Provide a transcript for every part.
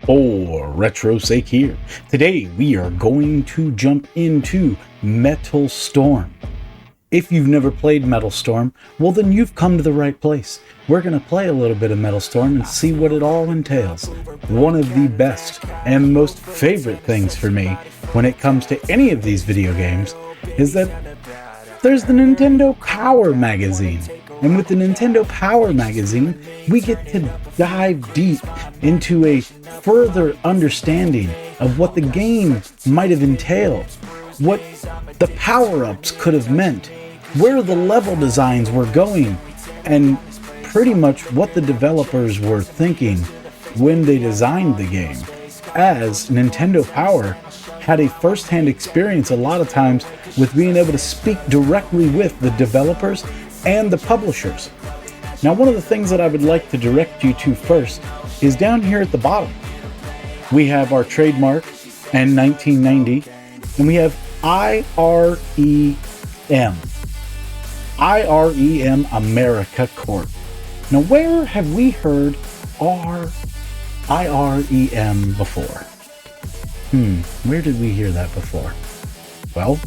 For Retro Sake here. Today we are going to jump into Metal Storm. If you've never played Metal Storm, well then you've come to the right place. We're going to play a little bit of Metal Storm and see what it all entails. One of the best and most favorite things for me when it comes to any of these video games is that there's the Nintendo Power Magazine. And with the Nintendo Power Magazine, we get to dive deep into a further understanding of what the game might have entailed, what the power-ups could have meant, where the level designs were going, and pretty much what the developers were thinking when they designed the game. As Nintendo Power had a first-hand experience a lot of times with being able to speak directly with the developers and the publishers. Now, one of the things that I would like to direct you to first is down here at the bottom. We have our trademark and 1990, and we have IREM. IREM America Corp. Now, where have we heard IREM before? Where did we hear that before? Well,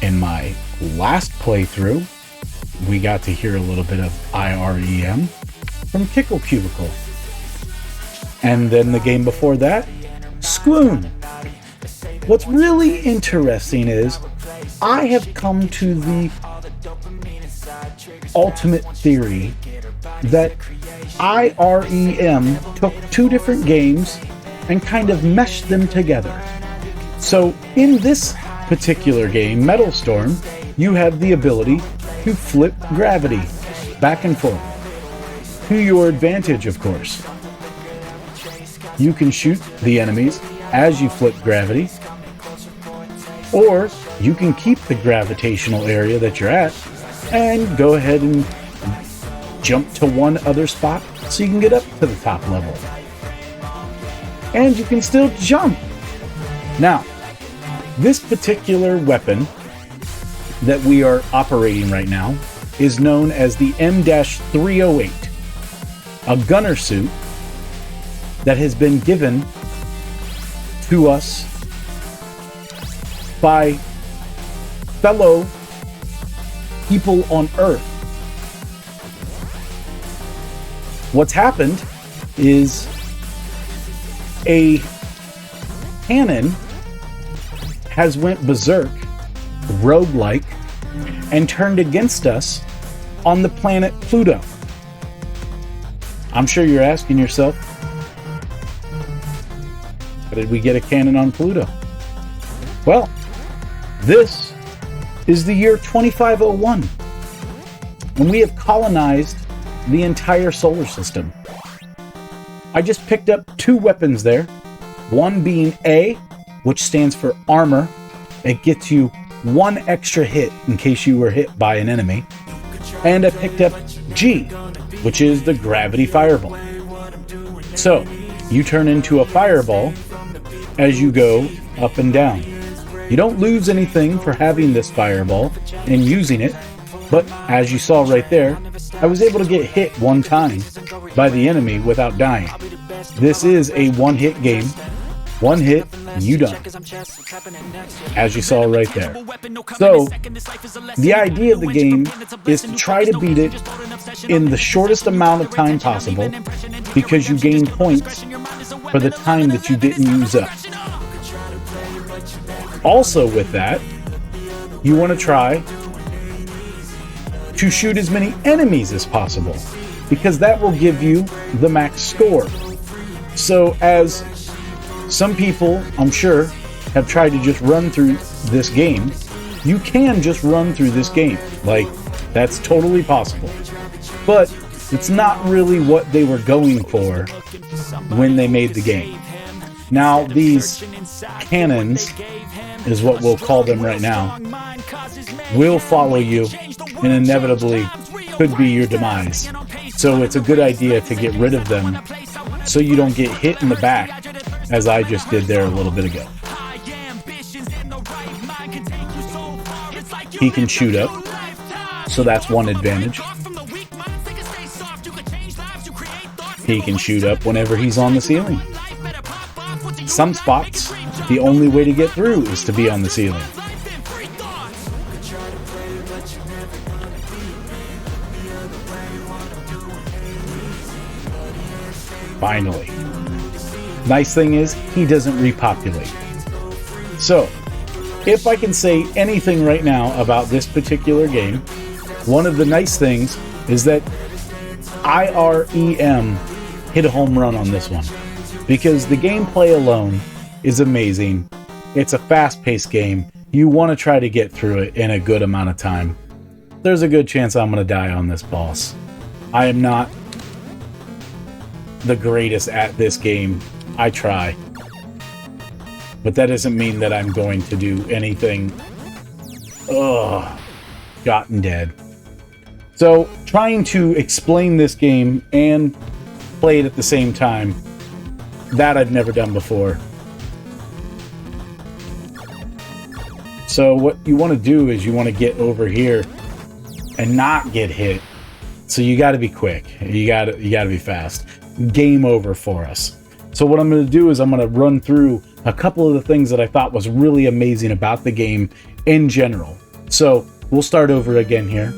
in my last playthrough, we got to hear a little bit of IREM from Kickle Cubicle. And then the game before that, Squoon. What's really interesting is I have come to the ultimate theory that IREM took two different games and kind of meshed them together. So in this particular game, Metal Storm, you have the ability to flip gravity back and forth to your advantage, of course. You can shoot the enemies as you flip gravity, or you can keep the gravitational area that you're at and go ahead and jump to one other spot so you can get up to the top level. And you can still jump. Now, this particular weapon that we are operating right now is known as the M-308, a gunner suit that has been given to us by fellow people on Earth. What's happened is a cannon has went berserk, roguelike, and turned against us on the planet Pluto. I'm sure you're asking yourself, how did we get a cannon on Pluto? Well, this is the year 2501, and we have colonized the entire solar system. I just picked up two weapons there, one being A, which stands for armor. It gets you one extra hit in case you were hit by an enemy. And I picked up G, which is the gravity fireball. So, you turn into a fireball as you go up and down. You don't lose anything for having this fireball and using it, but as you saw right there, I was able to get hit one time by the enemy without dying. This is a one-hit game. One hit, and you done. As you saw right there. So, the idea of the game is to try to beat it in the shortest amount of time possible because you gain points for the time that you didn't use up. Also with that, you want to try to shoot as many enemies as possible because that will give you the max score. So as some people, I'm sure, have tried to just run through this game, you can just run through this game. Like, that's totally possible. But it's not really what they were going for when they made the game. Now, these cannons, is what we'll call them right now, will follow you and inevitably could be your demise. So it's a good idea to get rid of them so you don't get hit in the back, as I just did there a little bit ago. He can shoot up, so that's one advantage. He can shoot up whenever he's on the ceiling. some spots, the only way to get through is to be on the ceiling. Finally. Nice thing is, he doesn't repopulate. So, if I can say anything right now about this particular game, one of the nice things is that IREM hit a home run on this one. Because the gameplay alone is amazing. It's a fast-paced game. You want to try to get through it in a good amount of time. There's a good chance I'm going to die on this boss. I am not the greatest at this game. I try. But that doesn't mean that I'm going to do anything gotten dead. So, trying to explain this game and play it at the same time, that I've never done before. So what you want to do is you want to get over here and not get hit. So you got to be quick. You got to be fast. Game over for us. So what I'm going to do is I'm going to run through a couple of the things that I thought was really amazing about the game in general. So we'll start over again here.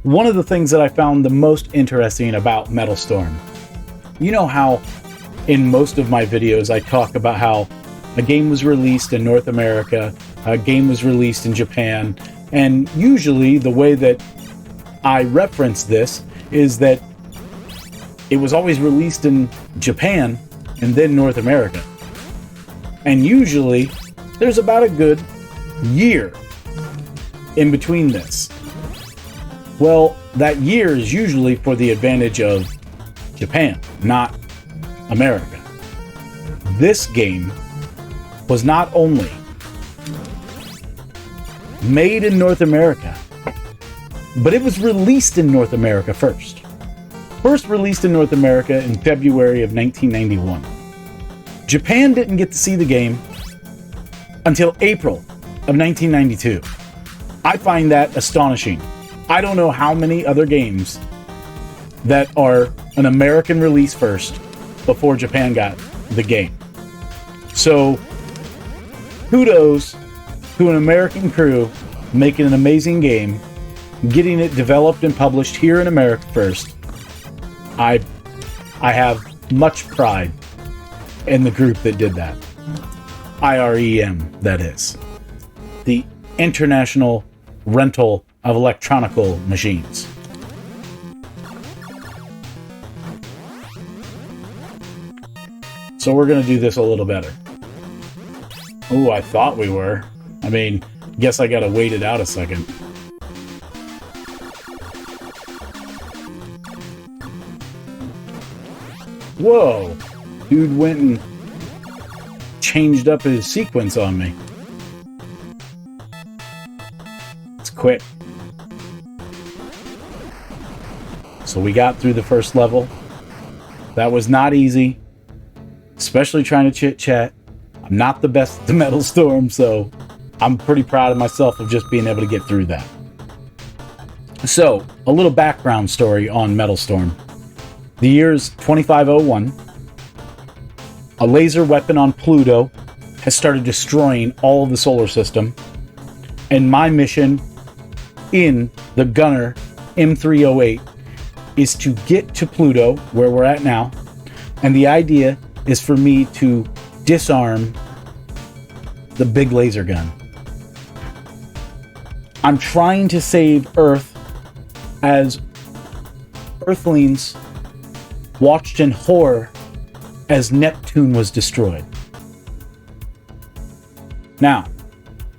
One of the things that I found the most interesting about Metal Storm, you know how in most of my videos I talk about how a game was released in North America, a game was released in Japan, and usually the way that I reference this is that it was always released in Japan and then North America. And usually there's about a good year in between this. Well, that year is usually for the advantage of Japan, not America. This game was not only made in North America, but it was released in North America first. First released in North America in February of 1991. Japan didn't get to see the game until April of 1992. I find that astonishing. I don't know how many other games that are an American release first before Japan got the game. So, kudos to an American crew making an amazing game, getting it developed and published here in America first. I have much pride in the group that did that. IREM, that is. The International Rental of Electronical Machines. So we're going to do this a little better. Oh, I thought we were. I mean, guess I got to wait it out a second. Whoa! Dude went and changed up his sequence on me. It's quick. So we got through the first level. That was not easy. Especially trying to chit-chat. I'm not the best at the Metal Storm, so I'm pretty proud of myself of just being able to get through that. So, a little background story on Metal Storm. The year's 2501. A laser weapon on Pluto has started destroying all of the solar system. And my mission in the Gunner M308 is to get to Pluto, where we're at now. And the idea is for me to disarm the big laser gun. I'm trying to save Earth as Earthlings watched in horror as Neptune was destroyed. Now,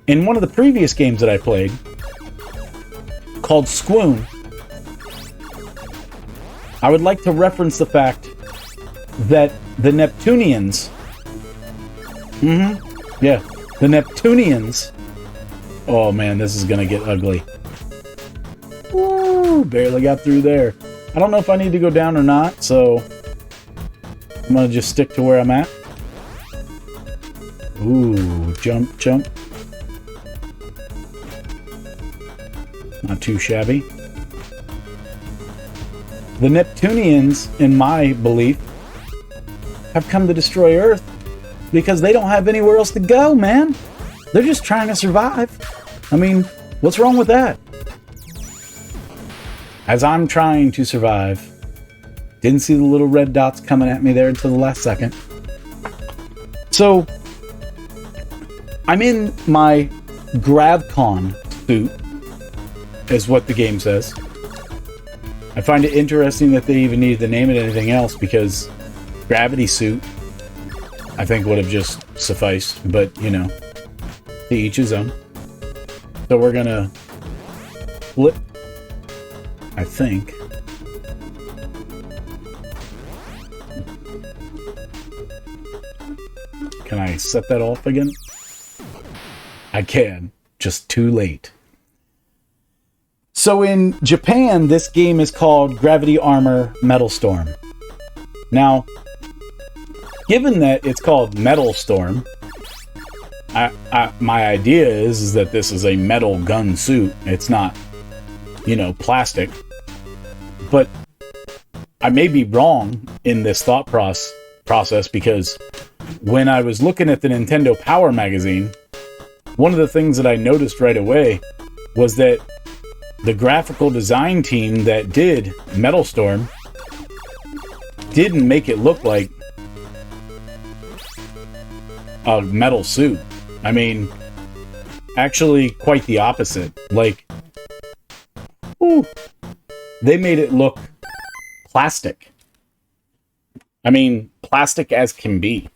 in one of the previous games that I played, called Squoon, I would like to reference the fact that the Neptunians, the Neptunians, oh man, this is gonna get ugly. Woo, barely got through there. I don't know if I need to go down or not, so I'm gonna just stick to where I'm at. Ooh, jump, jump. Not too shabby. The Neptunians, in my belief, have come to destroy Earth because they don't have anywhere else to go, man. They're just trying to survive. I mean, what's wrong with that? As I'm trying to survive, didn't see the little red dots coming at me there until the last second. So, I'm in my GravCon suit, is what the game says. I find it interesting that they even needed to name it anything else, because gravity suit, I think, would have just sufficed, but, you know, to each his own. So we're gonna flip, I think. Can I set that off again? I can, just too late. So in Japan, this game is called Gravity Armor Metal Storm. Now, given that it's called Metal Storm, my idea is that this is a metal gun suit. It's not, you know, plastic. But I may be wrong in this thought process, because when I was looking at the Nintendo Power magazine, one of the things that I noticed right away was that the graphical design team that did Metal Storm didn't make it look like a metal suit. I mean, actually quite the opposite. Like, ooh, they made it look plastic. I mean, plastic as can be.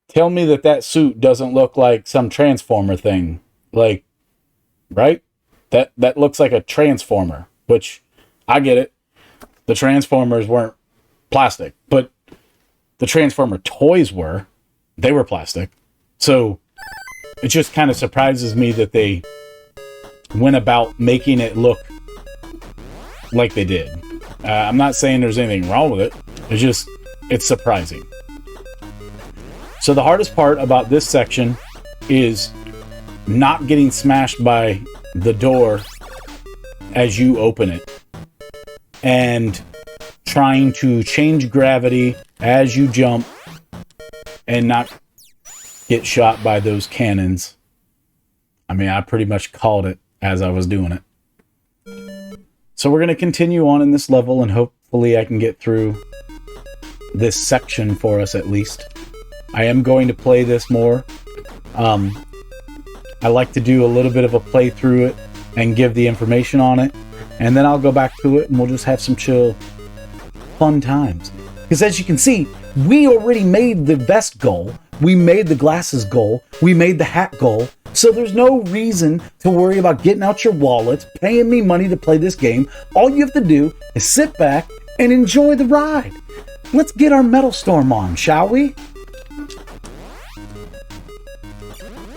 Tell me that that suit doesn't look like some Transformer thing. Like, right? That looks like a Transformer, which I get it. The Transformers weren't plastic, but the Transformer toys were. They were plastic. So it just kind of surprises me that they went about making it look like they did. I'm not saying there's anything wrong with it. It's surprising. So the hardest part about this section is not getting smashed by the door as you open it, and trying to change gravity as you jump and not get shot by those cannons. I mean, I pretty much called it as I was doing it. So we're going to continue on in this level, and hopefully I can get through this section for us at least. I am going to play this more. I like to do a little bit of a playthrough it and give the information on it, and then I'll go back to it and we'll just have some chill, fun times. Because as you can see, we already made the vest goal, we made the glasses goal, we made the hat goal, so there's no reason to worry about getting out your wallets, paying me money to play this game. All you have to do is sit back and enjoy the ride. Let's get our Metal Storm on, shall we?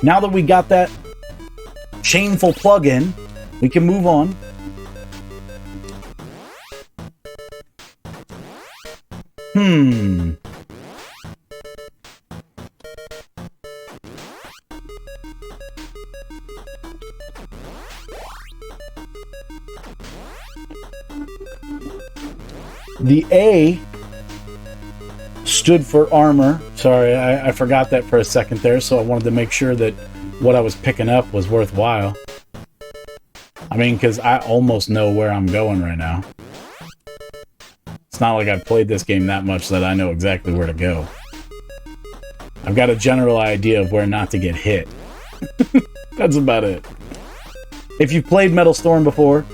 Now that we got that shameful plug in, we can move on. The A stood for armor. Sorry, I forgot that for a second there, so I wanted to make sure that what I was picking up was worthwhile. I mean, because I almost know where I'm going right now. It's not like I've played this game that much that I know exactly where to go. I've got a general idea of where not to get hit. That's about it. If you've played Metal Storm before,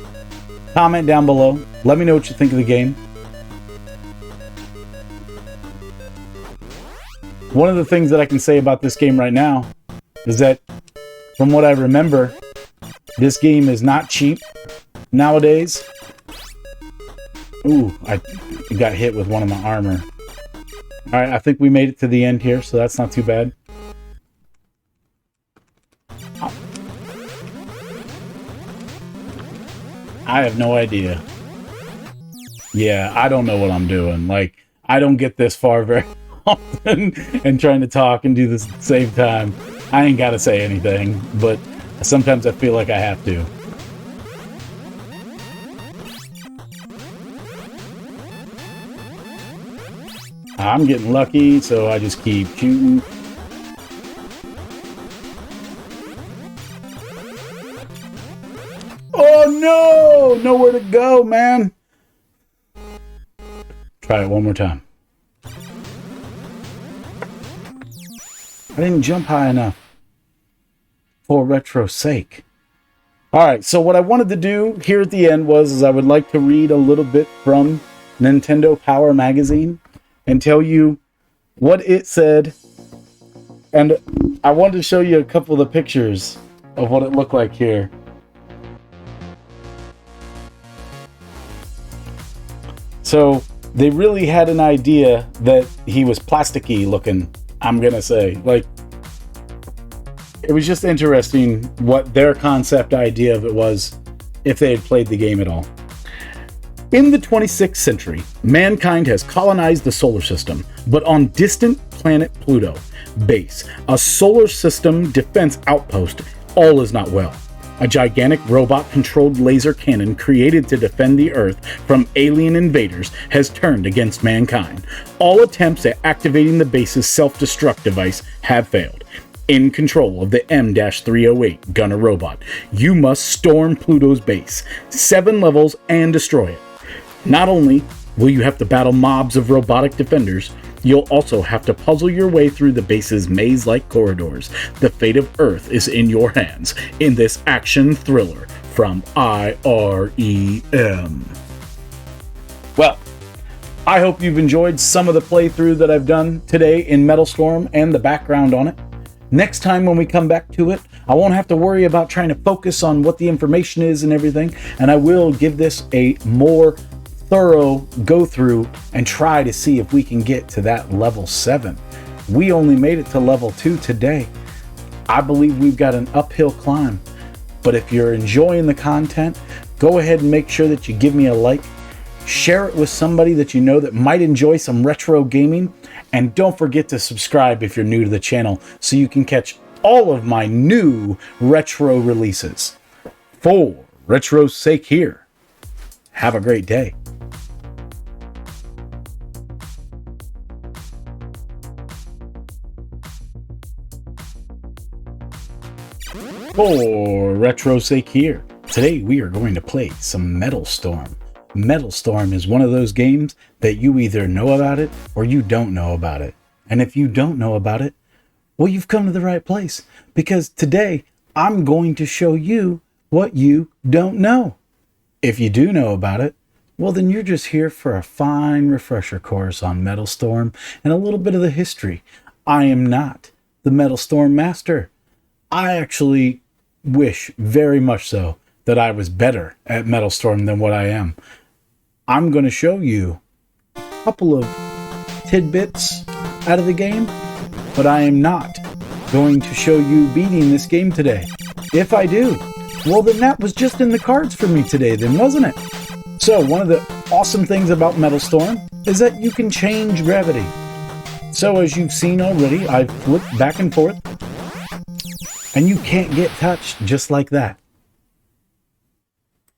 comment down below. Let me know what you think of the game. One of the things that I can say about this game right now is that, from what I remember, this game is not cheap nowadays. Ooh, I got hit with one of my armor. Alright, I think we made it to the end here, so that's not too bad. I have no idea. Yeah, I don't know what I'm doing. Like, I don't get this far very often, and trying to talk and do this at the same time. I ain't gotta say anything, but sometimes I feel like I have to. I'm getting lucky, so I just keep shooting. Oh no! Nowhere to go, man. Try it one more time. I didn't jump high enough for retro's sake. Alright, so what I wanted to do here at the end was I would like to read a little bit from Nintendo Power Magazine and tell you what it said. And I wanted to show you a couple of the pictures of what it looked like here. So they really had an idea that he was plasticky looking, I'm gonna say. Like, it was just interesting what their concept idea of it was if they had played the game at all. In the 26th century, mankind has colonized the solar system, but on distant planet Pluto base, a solar system defense outpost, all is not well. A gigantic robot-controlled laser cannon created to defend the Earth from alien invaders has turned against mankind. All attempts at activating the base's self-destruct device have failed. In control of the M-308 gunner robot, you must storm Pluto's base, 7 levels, and destroy it. Not only will you have to battle mobs of robotic defenders, you'll also have to puzzle your way through the base's maze-like corridors. The fate of Earth is in your hands in this action thriller from IREM. Well, I hope you've enjoyed some of the playthrough that I've done today in Metal Storm and the background on it. Next time when we come back to it, I won't have to worry about trying to focus on what the information is and everything, and I will give this a more thorough go through and try to see if we can get to that level 7. We only made it to level 2 today. I believe we've got an uphill climb, but if you're enjoying the content, go ahead and make sure that you give me a like, share it with somebody that you know that might enjoy some retro gaming, and don't forget to subscribe if you're new to the channel so you can catch all of my new retro releases. For retro's sake here, have a great day. For retro's sake here, today we are going to play some Metal Storm. Metal Storm is one of those games that you either know about it or you don't know about it. And if you don't know about it, well, you've come to the right place, because today I'm going to show you what you don't know. If you do know about it, well, then you're just here for a fine refresher course on Metal Storm and a little bit of the history. I am not the Metal Storm master. I actually wish very much so that I was better at Metal Storm than what I am. I'm going to show you a couple of tidbits out of the game, but I am not going to show you beating this game today. If I do, well, then that was just in the cards for me today then, wasn't it? So one of the awesome things about Metal Storm is that you can change gravity. So as you've seen already, I've flipped back and forth, and you can't get touched just like that.